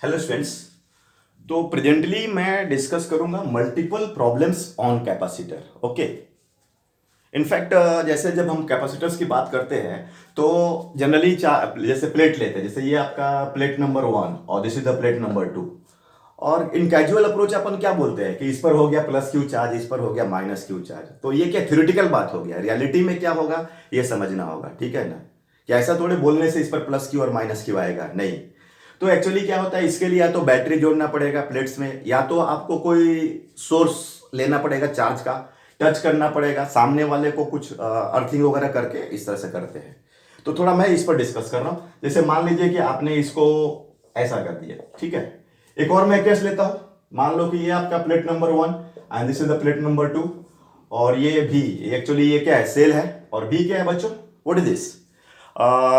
Hello students. तो presently मैं discuss करूंगा multiple problems on capacitor. Okay. In fact जैसे जब हम कैपेसिटर्स की बात करते हैं तो जनरली जैसे प्लेट लेते हैं, जैसे ये आपका प्लेट नंबर 1 और this is the plate number 2। और इन कैजुअल अप्रोच अपन क्या बोलते हैं कि इस पर हो गया प्लस क्यू चार्ज, इस पर हो गया माइनस क्यू चार्ज। तो ये क्या थ्योरेटिकल बात हो गया, रियलिटी में क्या होगा ये समझना होगा, ठीक है ना। कि ऐसा थोड़े बोलने से इस पर प्लस क्यू और माइनस क्यू आएगा, नहीं। तो एक्चुअली क्या होता है, इसके लिए या तो बैटरी जोड़ना पड़ेगा प्लेट्स में, या तो आपको कोई सोर्स लेना पड़ेगा चार्ज का, टच करना पड़ेगा सामने वाले को, कुछ अर्थिंग वगैरह करके इस तरह से करते हैं। तो थोड़ा मैं इस पर डिस्कस कर रहा हूं। जैसे मान लीजिए कि आपने इसको ऐसा कर दिया, ठीक है। एक और मैं केस लेता हूं। मान लो कि ये आपका plate number 1 and this is the plate number 2। और ये भी एक्चुअली ये क्या है, सेल है। और बी क्या है बच्चों, व्हाट इज दिस?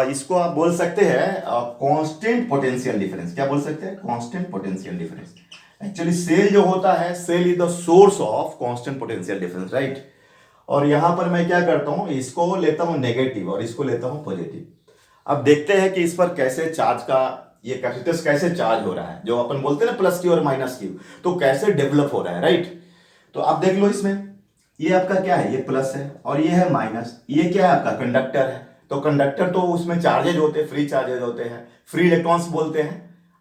इसको आप बोल सकते हैं कांस्टेंट पोटेंशियल डिफरेंस। क्या बोल सकते हैं? Constant potential difference. Actually cell जो होता है, cell is the source of constant potential difference, right. और यहां पर मैं क्या करता हूं, इसको लेता हूं नेगेटिव और इसको लेता हूं पॉजिटिव। अब देखते हैं कि इस पर कैसे चार्ज का, ये कैपेसिटर कैसे चार्ज हो रहा है, जो अपन बोलते हैं ना प्लस क्यू और माइनस क्यू, तो कैसे डेवलप हो रहा है, राइट। तो आप देख लो इसमें, ये आपका क्या है, ये प्लस है और ये है माइनस। ये क्या है आपका कंडक्टर है। तो कंडक्टर तो उसमें चार्जेज होते हैं, फ्री चार्जेज होते हैं, फ्री इलेक्ट्रॉन्स बोलते हैं।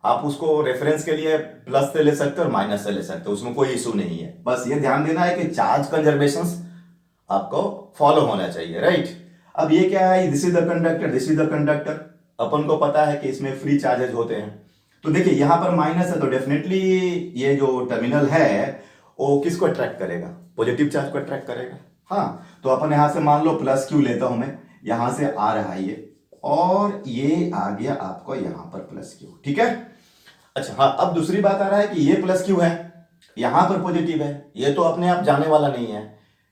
आप उसको रेफरेंस के लिए प्लस से ले सकते हो और माइनस से ले सकते हो, उसमें कोई इशू नहीं है। बस ये ध्यान देना है कि चार्ज कंजर्वेशन आपको फॉलो होना चाहिए, राइट। अब ये क्या है, this is the conductor, this is the conductor. अपन को पता है कि इसमें फ्री चार्जेज होते हैं। तो देखिए यहां पर माइनस है तो डेफिनेटली ये जो टर्मिनल है वो किसको अट्रैक्ट करेगा, पॉजिटिव चार्ज को अट्रैक्ट करेगा। हाँ, तो अपन यहां से मान लो प्लस क्यू लेता हूं मैं, यहां से आ रहा है ये, और ये आ गया आपको यहां पर प्लस क्यू, ठीक है। अच्छा हाँ, अब दूसरी बात आ रहा है कि ये प्लस क्यू है, यहां पर पॉजिटिव है। ये तो अपने आप जाने वाला नहीं है,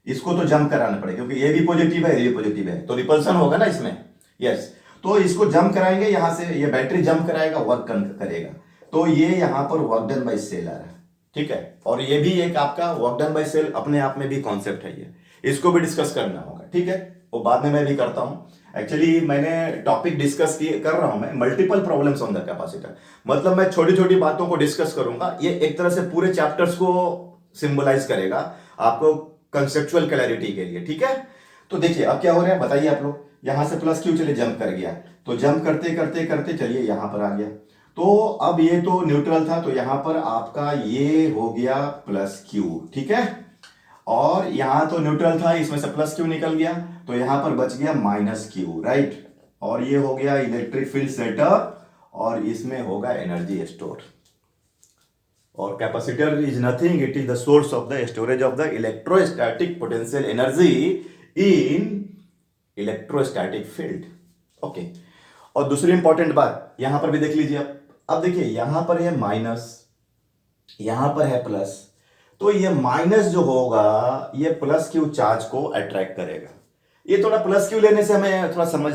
इसको तो जंप कराना पड़ेगा, क्योंकि ये भी पॉजिटिव है, ये भी पॉजिटिव है, तो रिपल्सन होगा ना इसमें। यस। तो इसको जंप कराएंगे यहां से, ये बैटरी जंप कराएगा, वर्क करेगा। तो ये यहां पर वर्क डन बाय सेल आ रहा है, ठीक है। और ये भी एक आपका वर्क डन बाय सेल अपने आप में भी कॉन्सेप्ट है ये, इसको भी डिस्कस करना होगा, ठीक है। वो बाद में मैं भी करता हूं। एक्चुअली मैंने टॉपिक डिस्कस कर रहा हूं मैं, multiple problems on the capacitor. मतलब मैं छोटी छोटी बातों को डिस्कस करूंगा, ये एक तरह से पूरे चैप्टर्स को सिंबलाइज करेगा आपको कंसेप्चुअल क्लैरिटी के लिए, ठीक है। तो देखिए अब क्या हो रहा है बताइए आप लोग, यहां से प्लस क्यू चले जंप कर गया, तो जंप करते करते करते चलिए यहां पर आ गया। तो अब ये तो न्यूट्रल था, तो यहां पर आपका ये हो गया प्लस क्यू, ठीक है। और यहां तो न्यूट्रल था, इसमें से प्लस क्यू निकल गया, तो यहां पर बच गया माइनस क्यू, राइट। और ये हो गया इलेक्ट्रिक फील्ड सेटअप, और इसमें होगा एनर्जी स्टोर। और capacitor is nothing, it is the source of the storage of the electrostatic potential energy in electrostatic field. Okay. और दूसरी इंपॉर्टेंट बात यहां पर भी देख लीजिए। अब देखिए यहां पर है माइनस, यहां पर है प्लस, तो ये माइनस जो होगा ये प्लस क्यू चार्ज को अट्रैक्ट करेगा। ये थोड़ा प्लस क्यू लेने से हमें थोड़ा समझ,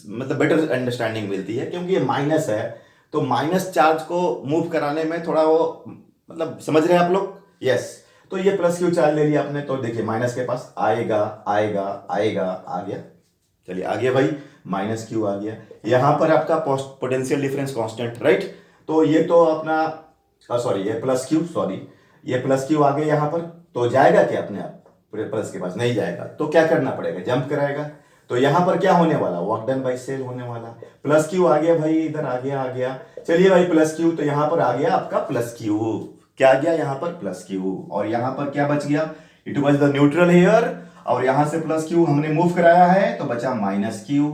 मतलब बेटर अंडरस्टैंडिंग मिलती है, क्योंकि ये माइनस है तो माइनस चार्ज को मूव कराने में थोड़ा वो, मतलब समझ रहे हैं आप लोग? यस। तो ये प्लस क्यू चार्ज ले लिया आपने, तो देखिए माइनस के पास आएगा आएगा आएगा, आ गया। चलिए आ गया भाई, माइनस क्यू आ गया। यहां पर आपका पोटेंशियल डिफरेंस कांस्टेंट, राइट। तो ये तो अपना, सॉरी ये प्लस क्यू, सॉरी ये प्लस क्यू आ गया यहां पर, तो जाएगा क्या अपने आप? प्लस के पास नहीं जाएगा, तो क्या करना पड़ेगा, जंप कराएगा। तो यहां पर क्या होने वाला, वर्क डन बाय सेल होने वाला। प्लस क्यू आ गया भाई, इधर आ गया आ गया। चलिए भाई प्लस क्यू, तो यहां पर आ गया आपका प्लस क्यू। क्या आ गया यहां पर? Plus Q. और यहां पर क्या बच गया? It was the neutral here, और यहां से प्लस क्यू हमने मूव कराया है, तो बचा माइनस क्यू।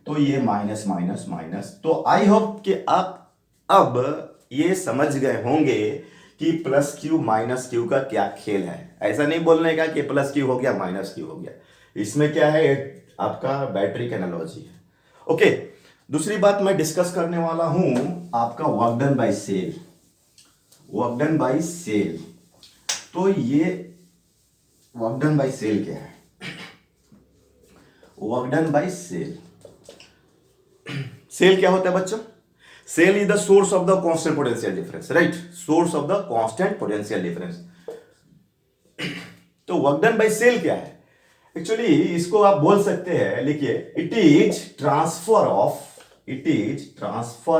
तो ये माइनस माइनस माइनस। तो आई होप कि आप अब ये समझ गए होंगे कि प्लस क्यू माइनस क्यू का क्या खेल है। ऐसा नहीं बोलने का कि प्लस क्यू हो गया माइनस क्यू हो गया, इसमें क्या है, आपका बैटरी का एनालॉजी है। ओके। दूसरी बात मैं डिस्कस करने वाला हूं आपका work done by cell, work done by cell. तो ये वर्क डन बाय सेल क्या है? Work done by cell, cell क्या होता है बच्चों? Cell is the source of the constant potential difference, right. Source of the constant potential difference. तो work done by cell क्या है? एक्चुअली इसको आप बोल सकते हैं, लिखिए, it is transfer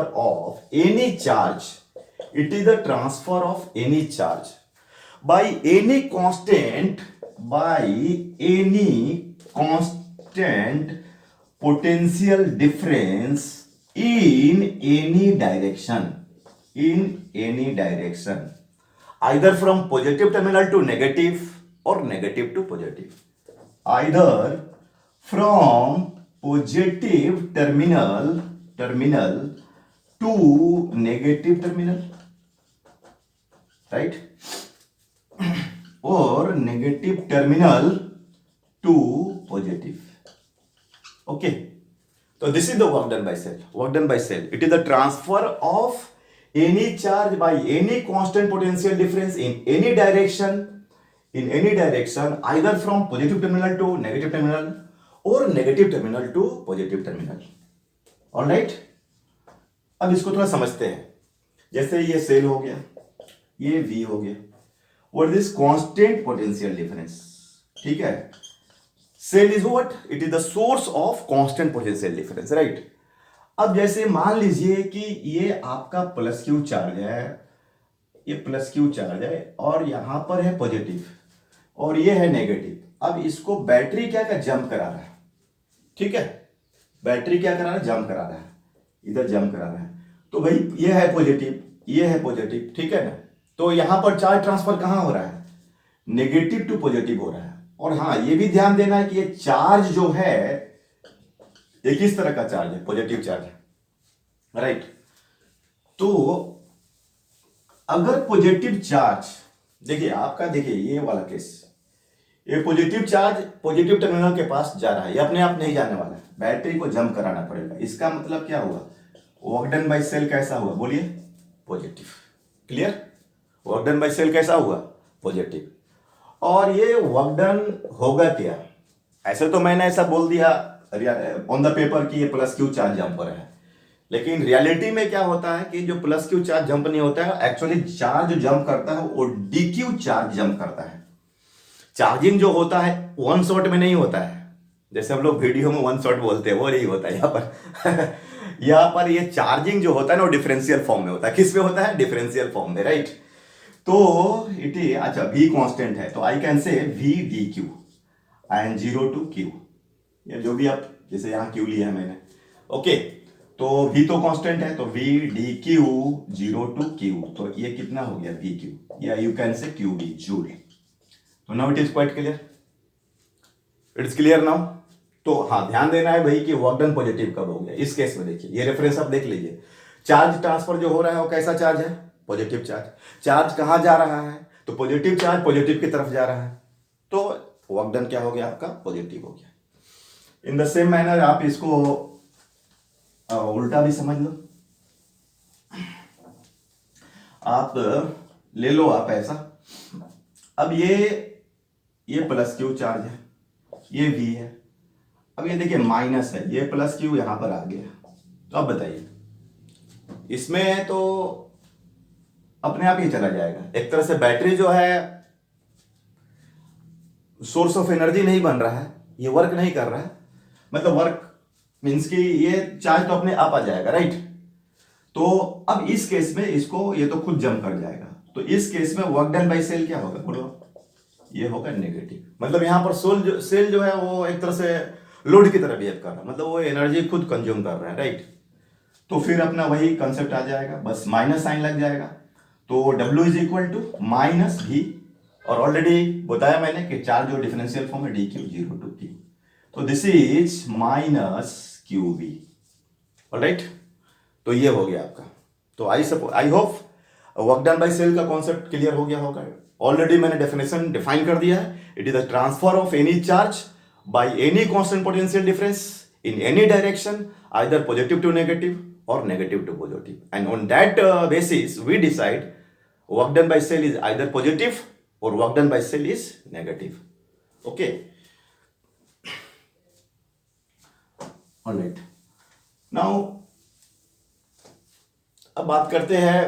of any charge It is the transfer of any charge by any constant potential difference in any direction, either from positive terminal to negative or negative to positive, either from positive terminal to negative terminal, right, or negative terminal to positive. Okay, so this is the work done by cell. It is the transfer of any charge by any constant potential difference in any direction, either from positive terminal to negative terminal or negative terminal to positive terminal. All right, अब इसको थोड़ा समझते हैं. जैसे ये cell हो गया, ये V हो गया. What is constant potential difference? ठीक है. Cell is what? It is the source of constant potential difference, right. अब जैसे मान लीजिए कि ये आपका प्लस क्यू चार्ज है, ये प्लस क्यू चार्ज है और यहां पर है पॉजिटिव और ये है नेगेटिव. अब इसको बैटरी क्या क्या जंप करा रहा है. ठीक है, बैटरी क्या करा रहा है? जंप करा रहा है, इधर जंप करा रहा है. तो भाई ये है पॉजिटिव, ये है पॉजिटिव, ठीक है ना. तो यहां पर चार्ज ट्रांसफर कहां हो रहा है? नेगेटिव टू पॉजिटिव हो रहा है. और हाँ, ये भी ध्यान देना है कि ये चार्ज जो है ये किस तरह का चार्ज है? पॉजिटिव चार्ज है, राइट. तो अगर पॉजिटिव चार्ज, देखिए आपका, देखिए ये वाला केस, ये पॉजिटिव चार्ज पॉजिटिव टर्मिनल के पास जा रहा है, ये अपने आप नहीं जाने वाला है, बैटरी को जंप कराना पड़ेगा. इसका मतलब क्या हुआ? वर्क डन बाय सेल कैसा हुआ? बोलिए, positive. Clear? Work done by cell कैसा हुआ? पॉजिटिव. और ये वर्क डन होगा क्या? ऐसे तो मैंने ऐसा बोल दिया ऑन द पेपर कि ये प्लस क्यू चार्ज जंपर है, लेकिन रियलिटी में क्या होता है कि जो प्लस क्यू चार्ज जंप नहीं होता है, एक्चुअली चार्ज जो जंप करता है वो डी क्यू चार्ज जंप करता है. चार्जिंग जो होता है वन शॉट में नहीं होता है, जैसे हम लोग वीडियो में वन शॉट बोलते हैं, वो नहीं होता है यहाँ पर. यहाँ पर ये चार्जिंग जो होता है ना, वो डिफरेंशियल फॉर्म में होता है. किस में होता है? डिफरेंशियल फॉर्म में, राइट. तो इट इज, अच्छा V कांस्टेंट है तो I can say V D Q and 0 to Q, या जो भी आप, जैसे यहाँ Q लिया है मैंने. ओके, तो V तो कांस्टेंट है, तो V D q 0 to Q, तो ये कितना हो गया? V क्यू, या you can say QV, joule. तो now it is quite clear. It's clear now. तो हाँ, ध्यान देना है भाई कि वर्क डन पॉजिटिव कब हो गया. इस केस में देखिए, ये रेफरेंस आप देख लीजिए. चार्ज ट्रांसफर जो हो रहा है वो कैसा चार्ज है? Positive charge. चार्ज कहां जा रहा है? तो पॉजिटिव चार्ज पॉजिटिव की तरफ जा रहा है, तो वर्क डन क्या हो गया? आपका पॉजिटिव हो गया. इन द सेम मैनर आप इसको उल्टा भी समझ लो. आप ले लो आप ऐसा. अब ये प्लस क्यू चार्ज है, ये V है. अब ये देखिए माइनस है, ये प्लस क्यू यहां पर आ गया. तो अब बताइए, इसमें तो अपने आप ही चला जाएगा. एक तरह से बैटरी जो है सोर्स ऑफ एनर्जी नहीं बन रहा है, ये वर्क नहीं कर रहा है. मतलब वर्क मीन्स कि ये चार्ज तो अपने आप आ जाएगा, राइट. तो अब इस केस में इसको, ये तो खुद जंप कर जाएगा. तो इस केस में वर्क डन बाय सेल क्या होगा? बोलो, ये होगा नेगेटिव. मतलब यहां पर सेल जो है वो एक तरह से लोड की तरह बिहेव कर रहा है, मतलब वो एनर्जी खुद कंज्यूम कर रहा है, राइट. तो फिर अपना वही कंसेप्ट आ जाएगा, बस माइनस साइन लग जाएगा. तो W is equal to minus V, और ऑलरेडी बताया मैंने कि चार्ज जो डिफरेंशियल फॉर्म है DQ 0 टू Q, तो this is minus QV. Alright, तो ये हो गया आपका. तो I hope work done by cell का कॉन्सेप्ट क्लियर हो गया होगा. ऑलरेडी मैंने डेफिनेशन डिफाइन कर दिया है. It is the transfer of any charge by any constant potential difference in any direction, either positive to negative or negative to positive, and on that basis we decide work done by cell is either positive or work done by cell is negative. Okay, all right. Now अब बात करते हैं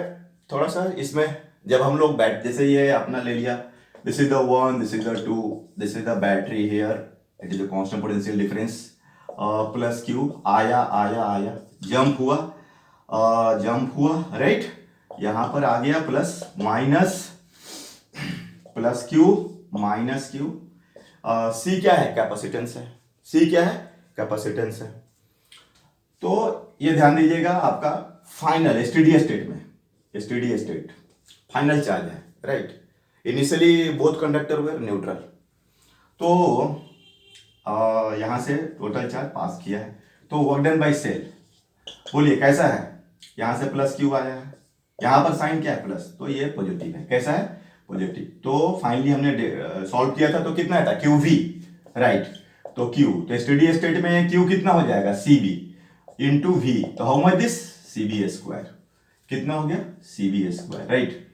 थोड़ा सा इसमें, जब हम लोग जैसे ये अपना ले लिया, this is the 1, this is the 2, this is the battery here, it is a constant potential difference. Plus Q आया, जंप हुआ, राइट. यहां पर आ गया plus minus, plus Q minus Q. C क्या है? कैपेसिटेंस है। सी क्या है? कैपेसिटेंस है। तो ये ध्यान दीजिएगा, आपका फाइनल स्टेडी स्टेट में, स्टेडी स्टेट फाइनल चार्ज है, राइट। इनिशियली बोथ कंडक्टर वे न्यूट्रल। तो यहां से टोटल चार्ज पास किया है, तो वर्क डन बाई सेल, बोलिए कैसा है? यहां से प्लस क्यू आया है, यहां पर साइन क्या है? प्लस, तो ये पॉजिटिव है। कैसा है? पॉजिटिव। तो फाइनली हमने सॉल्व किया था, तो कितना था? Q V, right. तो क्यू, तो स्टेडी स्टेट में क्यू कितना हो जाएगा? C B into V. तो how much this? C B square. कितना हो गया? C B square, right.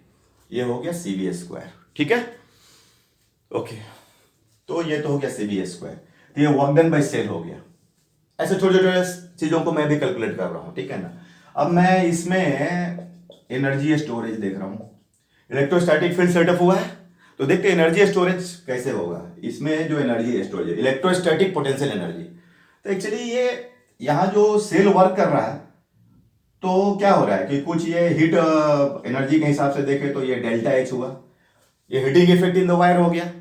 ये हो गया सी बी स्क्वायर, ठीक है, ओके। तो ये तो हो गया सी बी स्क्वायर। तो ये वर्क डन बाई सेल हो गया। ऐसे छोटे छोटे चीजों को मैं भी कैलकुलेट कर रहा हूं, ठीक है ना। अब मैं इसमें एनर्जी स्टोरेज देख रहा हूं। इलेक्ट्रोस्टैटिक फील्ड सेटअप हुआ है, तो देखते हैं एनर्जी स्टोरेज कैसे होगा। इसमें जो energy storage, electrostatic potential energy, तो एक्चुअली ये यहाँ जो सेल वर्क कर रहा है, तो क्या हो रहा है कि कुछ ये हीट एनर्जी के हिसाब से देखें तो ये डेल्टा एच हुआ, ये heating effect in the wire हो गया।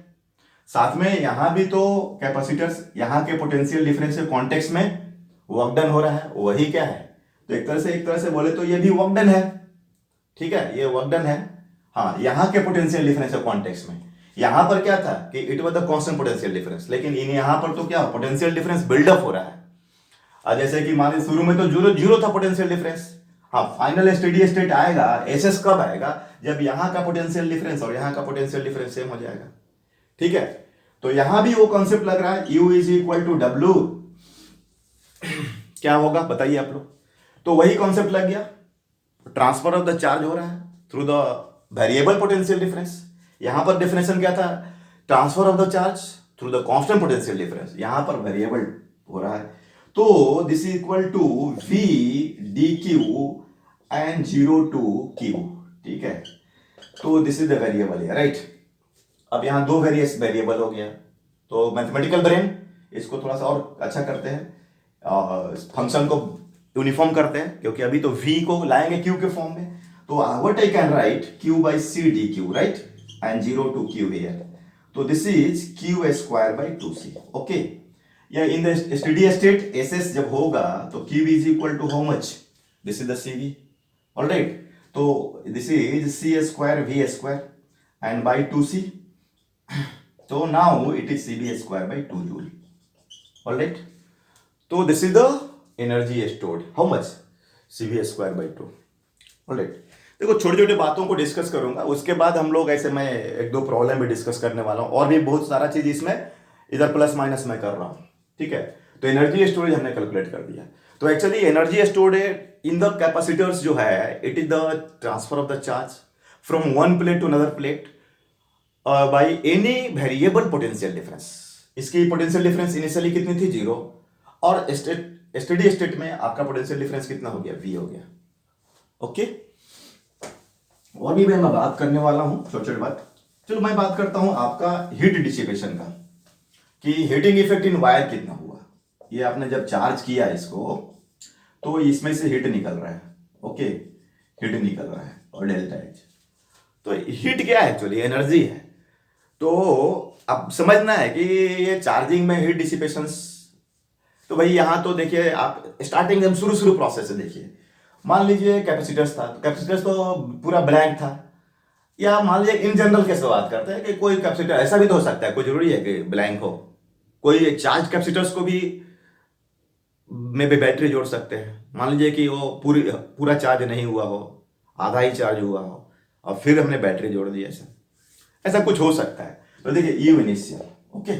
साथ में यहां भी तो कैपेसिटर्स, यहां के पोटेंशियल डिफरेंस के कॉन्टेक्स्ट में वर्क डन हो रहा है, वही क्या है? तो एक तरह से बोले तो ये भी वर्क डन है, ठीक है, ये वर्क डन है। हाँ, यहां के पोटेंशियल डिफरेंस के कॉन्टेक्स्ट में, यहां पर क्या था कि it was the constant potential difference, लेकिन इन यहां पर तो क्या पोटेंशियल डिफरेंस बिल्डअप हो रहा है। जैसे कि मान लीजिए शुरू में तो जीरो जीरो था पोटेंशियल डिफरेंस। हाँ, फाइनल स्टेडी स्टेट आएगा, एसएस कब आएगा? जब यहां का पोटेंशियल डिफरेंस और यहां का पोटेंशियल डिफरेंस सेम हो जाएगा, ठीक है। तो यहां भी वो कॉन्सेप्ट लग रहा है, U is equal to W, क्या होगा बताइए आप लोग। तो वही कॉन्सेप्ट लग गया, ट्रांसफर ऑफ द चार्ज हो रहा है through the variable potential difference. यहां पर डेफिनेशन क्या था? Transfer of the charge through the constant potential difference, यहां पर वेरिएबल हो रहा है। तो this is equal to V D Q and zero to Q, ठीक है। तो दिस इज द वेरिएबल है, राइट। अब यहां दो वेरियस वेरिएबल हो गया, तो मैथमेटिकल ब्रेन इसको थोड़ा सा और अच्छा करते हैं, फंक्शन को यूनिफॉर्म करते हैं, क्योंकि अभी तो v को लाएंगे q के फॉर्म में। तो what I can write q by C D Q, right, and zero to Q here. तो this is q square by two C, okay. या in the steady state SS जब होगा तो q is equal to how much? This is the cv, alright. तो this is c square v square and by two C. So now it is CB square by 2 joule. Alright. So this is the energy stored. How much? CB square by 2. Alright. देखो छोटे छोटे बातों को discuss करूंगा, उसके बाद हम लोग ऐसे मैं एक दो प्रॉब्लम भी डिस्कस करने वाला हूं, और भी बहुत सारा चीज इसमें इधर प्लस माइनस मैं कर रहा हूं, ठीक है। तो एनर्जी स्टोरेज हमने कैलकुलेट कर दिया। तो actually energy stored in the capacitors जो है, it is the transfer of the charge from one plate to another plate by any variable potential difference. इसकी पोटेंशियल डिफरेंस इनिशियली कितनी थी? जीरो, और स्टेडी स्टेट में आपका पोटेंशियल डिफरेंस कितना हो गया? v हो गया, ओके। और भी मैं बात करने वाला हूं छोटी छोटी बात। चलो मैं बात करता हूं आपका हीट डिसिपेशन का, कि हीटिंग इफेक्ट इन वायर कितना हुआ। ये आपने जब चार्ज किया इसको, तो इसमें से हीट निकल रहा है, ओके, हीट निकल रहा है, और डेल्टा एच। तो हीट क्या है? एक्चुअली एनर्जी है। तो अब समझना है कि ये चार्जिंग में हीट डिसिपेशंस, तो भाई यहां तो देखिए आप स्टार्टिंग में शुरू प्रोसेस है। देखिए मान लीजिए कैपेसिटर्स था, तो कैपेसिटर्स तो पूरा ब्लैंक था, या मान लीजिए इन जनरल कैसे बात करते हैं कि कोई कैपेसिटर ऐसा भी तो हो सकता है, कोई जरूरी है कि ब्लैंक हो। कोई चार्ज कैपेसिटर्स को भी में भी बैटरी जोड़ सकते हैं। मान लीजिए कि वो पूरा चार्ज नहीं हुआ हो, आधा ही चार्ज हुआ हो, और फिर हमने बैटरी जोड़ दी, ऐसा ऐसा कुछ हो सकता है। तो देखिए यू इनिशियल, ओके,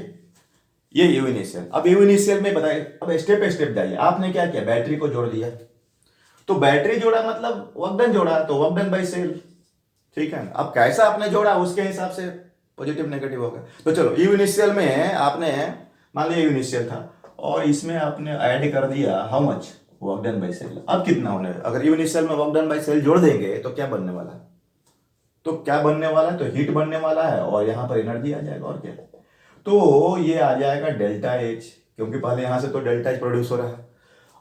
ये यू इनिशियल। अब यू इनिशियल में बताइए, अब स्टेप बाय स्टेप जाइए। आपने क्या किया? बैटरी को जोड़ दिया, तो बैटरी जोड़ा मतलब वर्क डन जोड़ा, तो वर्क डन बाय सेल, ठीक है। अब कैसा आपने जोड़ा उसके हिसाब से पॉजिटिव नेगेटिव होगा। तो चलो यू इनिशियल में आपने मान लिया यू इनिशियल था, और इसमें आपने ऐड कर दिया how much? Work done by cell. अब कितना होने, अगर यू इनिशियल में वर्क डन बाय सेल जोड़ देंगे तो क्या बनने वाला है? तो क्या बनने वाला है? तो हीट बनने वाला है, और यहां पर एनर्जी आ जाएगा, और क्या। तो ये आ जाएगा डेल्टा एच, क्योंकि पहले यहां से तो डेल्टा एच प्रोड्यूस हो रहा है,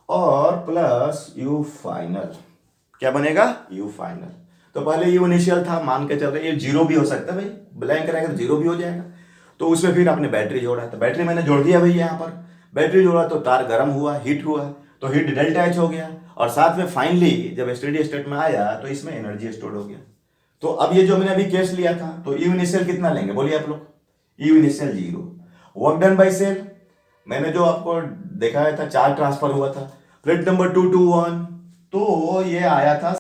और प्लस यू फाइनल। क्या बनेगा? You final. तो पहले यू इनिशियल था, मान के चल रहे ये जीरो भी हो सकता है भाई, ब्लैंक रहेगा तो जीरो भी हो जाएगा। तो उसमें फिर आपने बैटरी जोड़ा, तो बैटरी मैंने जोड़ दिया भाई यहाँ पर, बैटरी जोड़ा तो तार गर्म हुआ, हीट हुआ, तो हीट डेल्टा एच हो गया, और साथ में फाइनली जब स्टेडी स्टेट में आया तो इसमें एनर्जी स्टोर हो गया। तो अब ये जो मैंने अभी केस लिया था, तो यू इनिशियल कितना लेंगे बोलिए आप लोग? U initial zero, work done by cell मैंने जो आपको दिखाया था 4 ट्रांसफर हुआ था, प्लेट नंबर 2 to 1, तो ये आया था